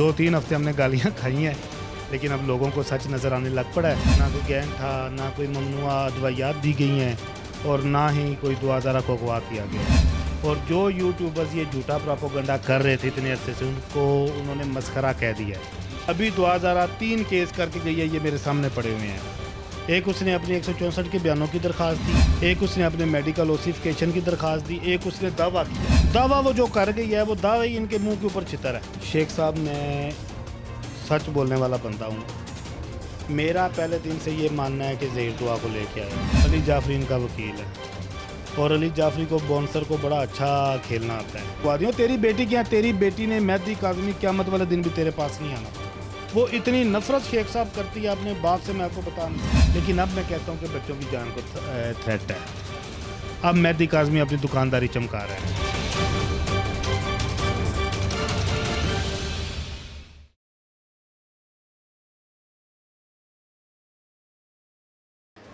2-3 हफ्ते हमने गालियाँ खाई हैं, लेकिन अब लोगों को सच नज़र आने लग पड़ा है। ना कोई गैंग था, ना कोई ममनुआ अदवायात दी गई हैं और ना ही कोई दुआज़ारा को अगवा किया गया। और जो यूट्यूबर्स ये झूठा प्रोपेगेंडा कर रहे थे इतने अरसे से, उनको उन्होंने मस्खरा कह दिया है। अभी दुआज़ारा 3 केस करके गई है, ये मेरे सामने पड़े हुए हैं। एक उसने अपनी 164 के बयानों की दरख्वास्त दी, एक उसने अपने मेडिकल ओसिफिकेशन की दरख्वास्त दी, एक उसने दावा किया। दावा वो जो कर गई है वो दावा ही इनके मुंह के ऊपर छितर है। शेख साहब, मैं सच बोलने वाला बंदा हूँ। मेरा पहले दिन से ये मानना है कि ज़हीर दुआ को लेके आया। अली जाफरी इनका वकील है और अली जाफरी को बाउंसर को बड़ा अच्छा खेलना आता है। वादियों, तेरी बेटी क्या, तेरी बेटी ने मेहदी काज़मी क़यामत वाले दिन भी तेरे पास नहीं आना। वो इतनी नफरत शेख साहब करती है अपने बाप से, मैं आपको बता नहीं सकता। लेकिन अब मैं कहता हूँ कि बच्चों की जान को थ्रेट है। अब मेहदी काज़मी अपनी दुकानदारी चमका रहा है।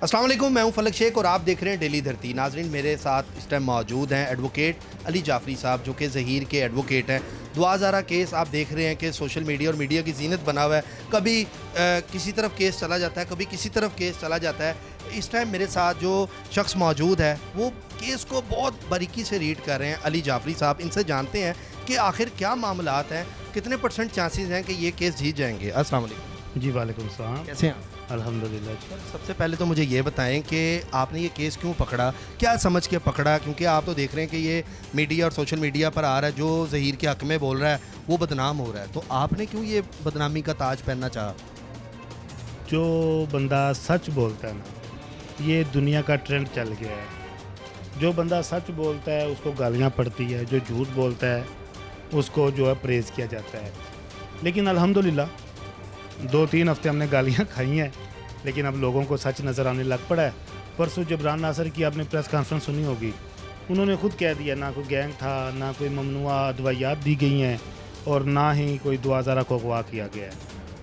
अस्सलाम वालेकुम, मैं हूं फलक शेख और आप देख रहे हैं डेली धरती। नाजरीन, मेरे साथ इस टाइम मौजूद हैं एडवोकेट अली जाफरी साहब, जो कि ज़हीर के एडवोकेट हैं। दुआज़ारा केस आप देख रहे हैं कि सोशल मीडिया और मीडिया की जीनत बना हुआ है। कभी किसी तरफ केस चला जाता है, कभी किसी तरफ केस चला जाता है। इस टाइम मेरे साथ जो शख्स मौजूद है वो केस को बहुत बारीकी से रीड कर रहे हैं, अली जाफरी साहब। इनसे जानते हैं कि आखिर क्या मामलात हैं, कितने % चांसेस हैं कि ये केस जीत जाएंगे। अस्सलाम वालेकुम। जी वालेकुम सलाम। कैसे हैं आप? अल्हम्दुलिल्लाह। सबसे पहले तो मुझे ये बताएं कि आपने ये केस क्यों पकड़ा, क्या समझ के पकड़ा? क्योंकि आप तो देख रहे हैं कि ये मीडिया और सोशल मीडिया पर आ रहा है, जो ज़हीर के हक़ में बोल रहा है वो बदनाम हो रहा है, तो आपने क्यों ये बदनामी का ताज पहनना चाहा? जो बंदा सच बोलता है ना, ये दुनिया का ट्रेंड चल गया है। जो बंदा सच बोलता है उसको गालियाँ पड़ती है, जो झूठ बोलता है उसको जो है प्रेज़ किया जाता है। लेकिन अल्हम्दुलिल्लाह 2-3 हफ्ते हमने गालियाँ खाई हैं, लेकिन अब लोगों को सच नज़र आने लग पड़ा है। परसों जबरान नासर की आपने प्रेस कॉन्फ्रेंस सुनी होगी, उन्होंने खुद कह दिया ना कोई गैंग था, ना कोई ममनुआ अदवायात दी गई हैं और ना ही कोई दुआज़ारा को अगवा किया गया है।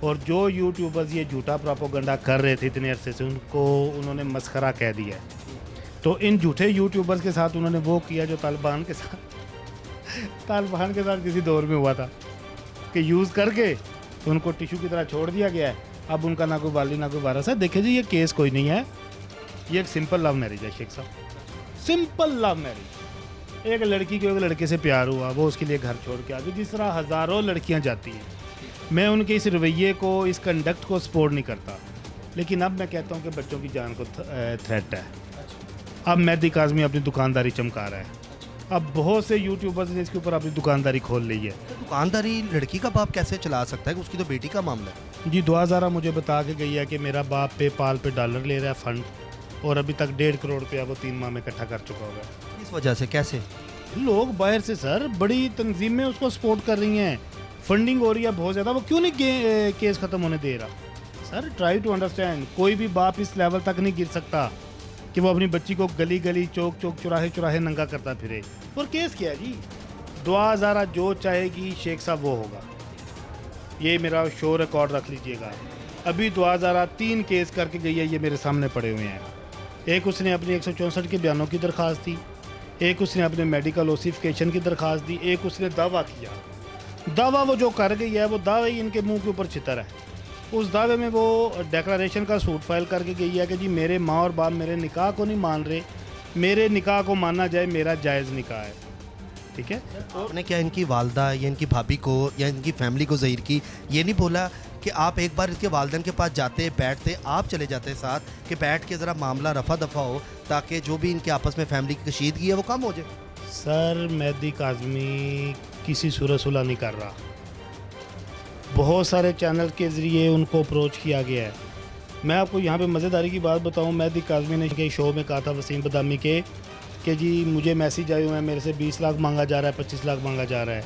और जो यूट्यूबर्स ये झूठा प्रोपेगेंडा कर रहे थे इतने अरसे से, उनको उन्होंने मस्खरा कह दिया है। तो इन झूठे यूट्यूबर्स के साथ उन्होंने वो किया जो तालिबान के साथ किसी दौर में हुआ था, कि यूज़ करके उनको टिशू की तरह छोड़ दिया गया है। अब उनका ना कोई वाली ना कोई वारस है। देखिए जी, ये केस कोई नहीं है, ये एक सिंपल लव मैरिज है शेख साहब, सिंपल लव मैरिज। एक लड़की को एक लड़के से प्यार हुआ, वो उसके लिए घर छोड़ के आ गई, जिस तरह हज़ारों लड़कियां जाती हैं। मैं उनके इस रवैये को, इस कंडक्ट को सपोर्ट नहीं करता, लेकिन अब मैं कहता हूँ कि बच्चों की जान को थ्रेट है। अब मेहदी काज़मी अपनी दुकानदारी चमका रहा है। अब बहुत से यूट्यूबर्स ने इसके ऊपर अपनी दुकानदारी खोल ली है। दुकानदारी लड़की का बाप कैसे चला सकता है? उसकी तो बेटी का मामला है। जी, दुआज़ारा मुझे बता के गई है कि मेरा बाप पेपाल पे डॉलर ले रहा है फंड, और अभी तक 1.5 करोड़ रुपया वो 3 माह में इकट्ठा कर चुका होगा। इस वजह से कैसे? लोग बाहर से सर, बड़ी तंजीमें उसको सपोर्ट कर रही हैं, फंडिंग हो रही है बहुत ज़्यादा। वो क्यों नहीं केस ख़त्म होने दे रहा? Sir, try to understand. कोई भी बाप इस लेवल तक नहीं गिर सकता कि वो अपनी बच्ची को गली गली, चौक चौक, चौराहे चौराहे नंगा करता फिरे। और केस क्या है जी? दुआज़ारा जो चाहेगी शेख साहब वो होगा। ये मेरा शो रिकॉर्ड रख लीजिएगा। अभी दुआज़ारा 3 केस करके गई है, ये मेरे सामने पड़े हुए हैं। एक उसने अपनी 164 के बयानों की दरख्वास्त दी, एक उसने अपने मेडिकल ओसिफिकेशन की दरख्वास्त दी, एक उसने दावा किया। दावा वो जो कर गई है वो दावा ही इनके मुंह के ऊपर छितर है। उस दावे में वो डिक्लेरेशन का सूट फाइल करके गई है कि जी मेरे माँ और बाप मेरे निकाह को नहीं मान रहे, मेरे निकाह को माना जाए, मेरा जायज़ निकाह है। ठीक है। आपने क्या इनकी वालदा या इनकी भाभी को या इनकी फैमिली को ज़हीर की ये नहीं बोला कि आप एक बार इसके वालदैन के पास जाते, बैठते, आप चले जाते साथ, कि बैठ के ज़रा मामला रफा दफा हो, ताकि जो भी इनके आपस में फैमिली की कशीदगी है वो कम हो जाए? सर, मेहदी काज़मी किसी सूरत सुलह नहीं कर रहा। बहुत सारे चैनल के ज़रिए उनको अप्रोच किया गया है। मैं आपको यहाँ पे मज़ेदारी की बात बताऊँ, मेहदी काज़मी ने के शो में कहा था वसीम बदामी के कि जी मुझे मैसेज आए हुए हैं, मेरे से 20 लाख मांगा जा रहा है, 25 लाख मांगा जा रहा है।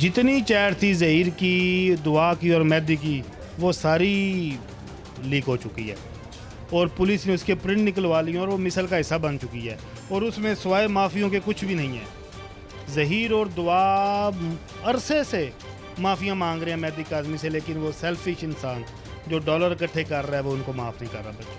जितनी चैट थी ज़हीर की, दुआ की और मेहदी की, वो सारी लीक हो चुकी है और पुलिस ने उसके प्रिंट निकलवा लिए और वो मिसल का हिस्सा बन चुकी है। और उसमें सिवाय माफ़ियों के कुछ भी नहीं है। ज़हीर और दुआ अरसे से माफ़ियाँ मांग रहे हैं मेहदी काज़मी से, लेकिन वो सेल्फिश इंसान जो डॉलर इकट्ठे कर रहा है वो उनको माफ़ नहीं कर रहा। बच्चों,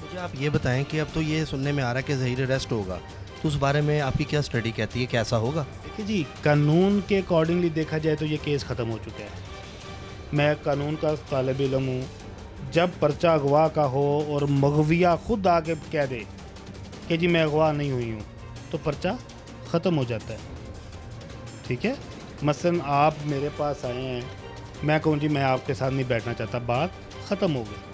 मुझे आप ये बताएं कि अब तो ये सुनने में आ रहा है कि ज़हीर अरेस्ट होगा, तो उस बारे में आपकी क्या स्टडी कहती है, कैसा होगा? देखिए जी, कानून के अकॉर्डिंगली देखा जाए तो ये केस ख़त्म हो चुका है। मैं कानून का तालिब इल्म हूँ। जब पर्चा अगवा का हो और मगविया खुद आके कह दे कि जी मैं अगवा नहीं हुई हूँ, तो पर्चा ख़त्म हो जाता है। ठीक है, मसलन आप मेरे पास आए हैं, मैं कहूँ जी मैं आपके साथ नहीं बैठना चाहता, बात ख़त्म हो गई।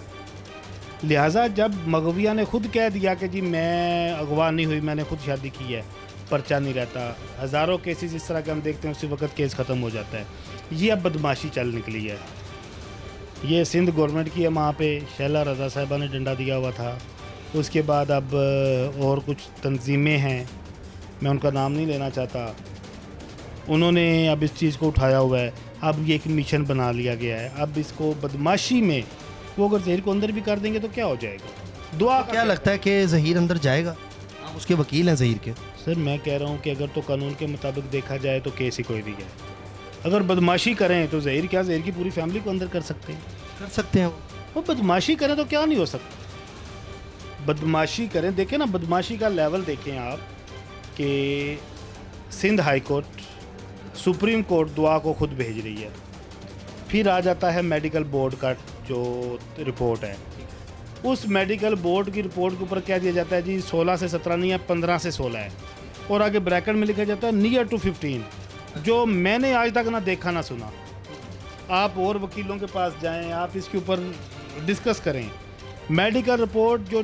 लिहाजा जब मगविया ने खुद कह दिया कि जी मैं अगवा नहीं हुई, मैंने खुद शादी की है, पर्चा नहीं रहता। हज़ारों केसेस इस तरह के हम देखते हैं, उसी वक्त केस ख़त्म हो जाता है। ये अब बदमाशी चल निकली है। ये सिंध गवर्नमेंट की है, वहाँ पे शैला रज़ा साहिबा ने डंडा दिया हुआ था। उसके बाद अब और कुछ तंजीमें हैं, मैं उनका नाम नहीं लेना चाहता, उन्होंने अब इस चीज़ को उठाया हुआ है। अब ये एक मिशन बना लिया गया है। अब इसको बदमाशी में वो अगर ज़हीर को अंदर भी कर देंगे तो क्या हो जाएगा? दुआ क्या लगता है कि ज़हीर अंदर जाएगा? आप उसके वकील हैं ज़हीर के। सर मैं कह रहा हूँ कि अगर तो कानून के मुताबिक देखा जाए तो केस ही कोई नहीं है। अगर बदमाशी करें तो ज़हीर क्या, ज़हीर की पूरी फैमिली को अंदर कर सकते हैं। कर सकते हैं वो बदमाशी करें तो क्या नहीं हो सकता। बदमाशी करें, देखें ना, बदमाशी का लेवल देखें आप कि Sindh high court, supreme court दुआ को खुद भेज रही है। फिर आ जाता है मेडिकल बोर्ड का जो रिपोर्ट है, उस मेडिकल बोर्ड की रिपोर्ट के ऊपर क्या दिया जाता है जी 16 से 17 नहीं है, 15 से 16 है, और आगे ब्रैकेट में लिखा जाता है नियर टू 15, जो मैंने आज तक ना देखा ना सुना। आप और वकीलों के पास जाएं, आप इसके ऊपर डिस्कस करें। मेडिकल रिपोर्ट जो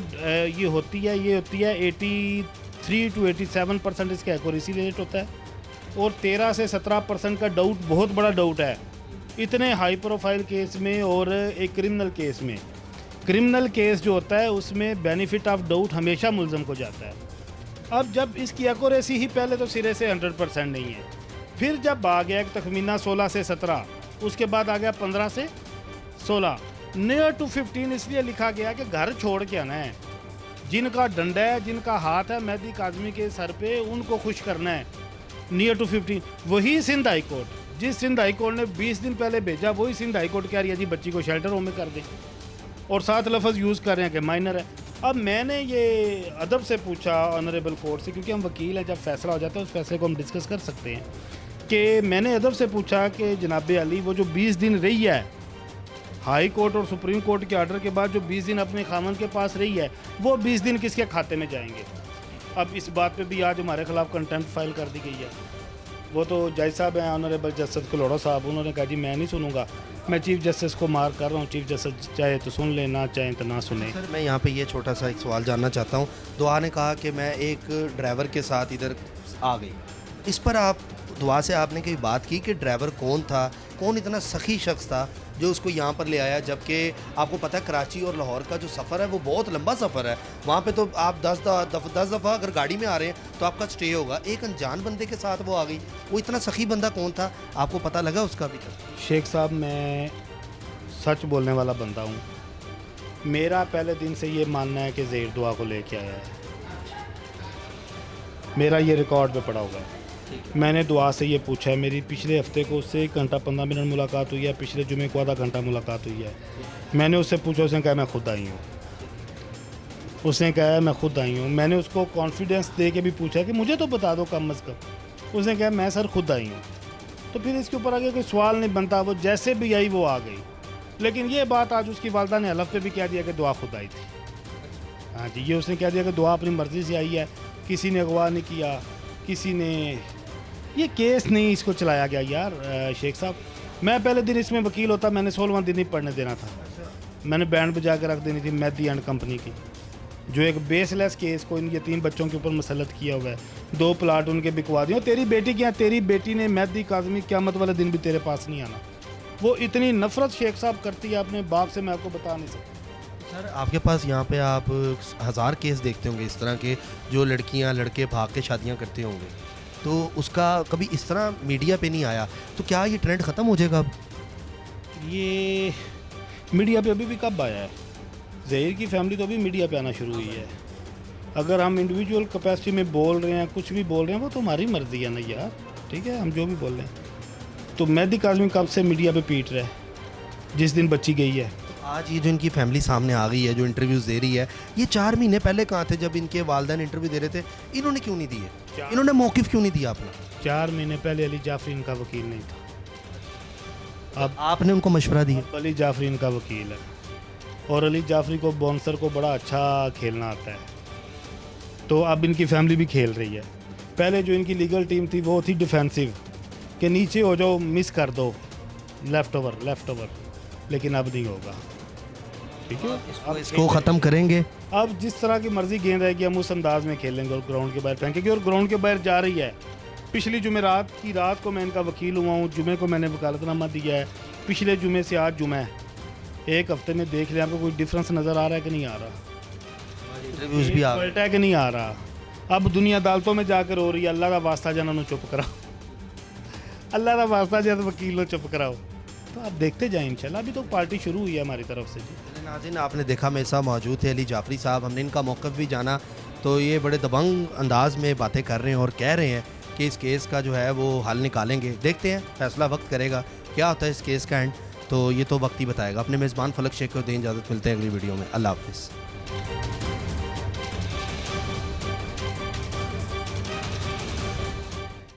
ये होती है 83 to 87% इसका एक्यूरेसी रेट होता है, और 13 से 17% का डाउट, बहुत बड़ा डाउट है इतने हाई प्रोफाइल केस में। और एक क्रिमिनल केस में, क्रिमिनल केस जो होता है उसमें बेनिफिट ऑफ डाउट हमेशा मुल्ज़म को जाता है। अब जब इसकी एक्यूरेसी ही पहले तो सिरे से 100% नहीं है, फिर जब आ गया एक तखमीना 16 से 17, उसके बाद आ गया 15 से 16, नियर टू 15 इसलिए लिखा गया कि घर छोड़ के आना है। जिनका डंडा है, जिनका हाथ है मेहदी काज़मी के सर पे, उनको खुश करना है। नियर टू 15 वही सिंध हाई कोर्ट, जिस सिंध हाई कोर्ट ने 20 दिन पहले भेजा, वही सिंध हाई कोर्ट कह रही है जी बच्ची को शेल्टर होम में कर दें, और 7 लफ्ज़ यूज़ कर रहे हैं कि माइनर है। अब मैंने ये अदब से पूछा ऑनरेबल कोर्ट से, क्योंकि हम वकील हैं, जब फैसला हो जाता है उस फैसले को हम डिस्कस कर सकते हैं, कि मैंने अदब से पूछा कि जनाब अली वो जो 20 दिन रही है हाई कोर्ट और सुप्रीम कोर्ट के ऑर्डर के बाद, जो 20 दिन अपने खामन के पास रही है, वो 20 दिन किसके खाते में जाएंगे? अब इस बात पे भी आज हमारे खिलाफ कंटेम्प्ट फाइल कर दी गई है। वो तो जज साहब हैं, ऑनरेबल जस्टिस कलोड़ा साहब, उन्होंने कहा जी मैं नहीं सुनूंगा, मैं चीफ जस्टिस को मार कर रहा हूँ, चीफ जस्टिस चाहे तो सुन ले, ना चाहे तो ना सुने। सर मैं यहाँ पे ये छोटा सा एक सवाल जानना चाहता हूँ। दुआ ने कहा कि मैं एक ड्राइवर के साथ इधर आ गई, इस पर आप दुआ से आपने कोई बात की कि ड्राइवर कौन था, कौन इतना सखी शख्स था जो उसको यहाँ पर ले आया? जबकि आपको पता है कराची और लाहौर का जो सफ़र है वो बहुत लंबा सफ़र है, वहाँ पे तो आप 10 दफ़ा अगर गाड़ी में आ रहे हैं तो आपका स्टे होगा। एक अनजान बंदे के साथ वो आ गई, वो इतना सखी बंदा कौन था, आपको पता लगा उसका अभी तक? शेख साहब मैं सच बोलने वाला बंदा हूँ। मेरा पहले दिन से ये मानना है कि ज़हीर दुआ को लेके आया है, मेरा ये रिकॉर्ड पे पड़ा हुआ है। मैंने दुआ से ये पूछा है, मेरी पिछले हफ्ते को उससे 1 घंटा 15 मिनट मुलाकात हुई है, पिछले जुमे को आधा घंटा मुलाकात हुई है। मैंने उससे पूछा, उसने कहा मैं खुद आई हूँ, उसने कहा मैं खुद आई हूँ। मैंने उसको कॉन्फिडेंस दे के भी पूछा कि मुझे तो बता दो कम अज़ कम, उसने कहा मैं सर खुद आई हूँ। तो फिर इसके ऊपर आगे कोई सवाल नहीं बनता, वो जैसे भी आई वो आ गई। लेकिन ये बात आज उसकी वालदा ने हलफ पे भी कह दिया कि दुआ खुद आई थी। हाँ जी, ये उसने कह दिया कि दुआ अपनी मर्ज़ी से आई है, किसी ने अगवा नहीं किया, किसी ने ये केस नहीं इसको चलाया गया। यार शेख साहब, मैं पहले दिन इसमें वकील होता, मैंने 16वां दिन ही पढ़ने देना था। मैंने बैंड बजा के रख देनी थी मेहदी एंड कंपनी की, जो एक बेसलेस केस को इन यतीम बच्चों के ऊपर मुसल्लत किया हुआ है। 2 प्लाट उनके बिकवा दिए। तेरी बेटी क्या, तेरी बेटी ने मेहदी काज़मी क़यामत वाले दिन भी तेरे पास नहीं आना। वो इतनी नफ़रत शेख साहब करती है अपने बाप से, मैं आपको बता नहीं सकता। सर आपके पास यहाँ पे आप 1000 केस देखते होंगे इस तरह के, जो लड़कियाँ लड़के भाग के शादियाँ करते होंगे, तो उसका कभी इस तरह मीडिया पे नहीं आया, तो क्या ये ट्रेंड ख़त्म हो जाएगा अब? ये मीडिया पे अभी भी कब आया है? ज़हीर की फैमिली तो अभी मीडिया पे आना शुरू हुई है। अगर हम इंडिविजुअल कैपेसिटी में बोल रहे हैं, कुछ भी बोल रहे हैं, वो तो हमारी मर्ज़ी है ना यार, ठीक है, हम जो भी बोल रहे हैं। तो मेहदी काज़मी कब से मीडिया पे पीट रहा है? जिस दिन बच्ची गई है। आज ये जो इनकी फैमिली सामने आ गई है, जो इंटरव्यूज़ दे रही है, ये 4 महीने पहले कहाँ थे जब इनके वालिदैन इंटरव्यू दे रहे थे? इन्होंने क्यों नहीं दिए? इन्होंने मौक़िफ़ क्यों नहीं दिया अपना? 4 महीने पहले अली जाफरी इनका वकील नहीं था, अब आपने उनको मशवरा दिया? अली जाफरी इनका वकील है और अली जाफरी को बाउंसर को बड़ा अच्छा खेलना आता है, तो अब इनकी फैमिली भी खेल रही है। पहले जो इनकी लीगल टीम थी वो थी डिफेंसिव, कि नीचे हो जाओ, मिस कर दो, लेफ़्ट ओवर, लेकिन अब नहीं होगा। ठीक है, अब इसको ख़त्म करेंगे? अब जिस तरह की मर्जी गेंद आएगी हम उस अंदाज में खेलेंगे और ग्राउंड के बाहर फेंकेंगे, और ग्राउंड के बाहर जा रही है। पिछली जुमेरात की रात को मैं इनका वकील हुआ हूँ, जुमे को मैंने वकालतनामा दिया है, पिछले जुमे से आज जुमा है, 1 हफ्ते में देख लें आपको कोई डिफरेंस नज़र आ रहा है कि नहीं आ रहा? इंटरव्यूज़ भी आ गए। पलटा है कि नहीं आ रहा? अब दुनिया अदालतों में जाकर हो रही है, अल्लाह का वास्ता जाना चुप कराओ, अल्लाह का वास्ता जाए तो वकीलों चुप कराओ। तो आप देखते जाएं, इंशाल्लाह अभी तो पार्टी शुरू हुई है हमारी तरफ से जी। नाज़रीन, आपने देखा मेरे साथ मौजूद थे अली जाफरी साहब, हमने इनका मौक़िफ़ भी जाना, तो ये बड़े दबंग अंदाज में बातें कर रहे हैं और कह रहे हैं कि इस केस का जो है वो हल निकालेंगे। देखते हैं, फैसला वक्त करेगा क्या होता है इस केस का एंड, तो ये तो वक्त ही बताएगा। अपने मेज़बान फलक शेख को दें इजाज़त, मिलते हैं अगली वीडियो में। अल्लाह हाफ़िज़।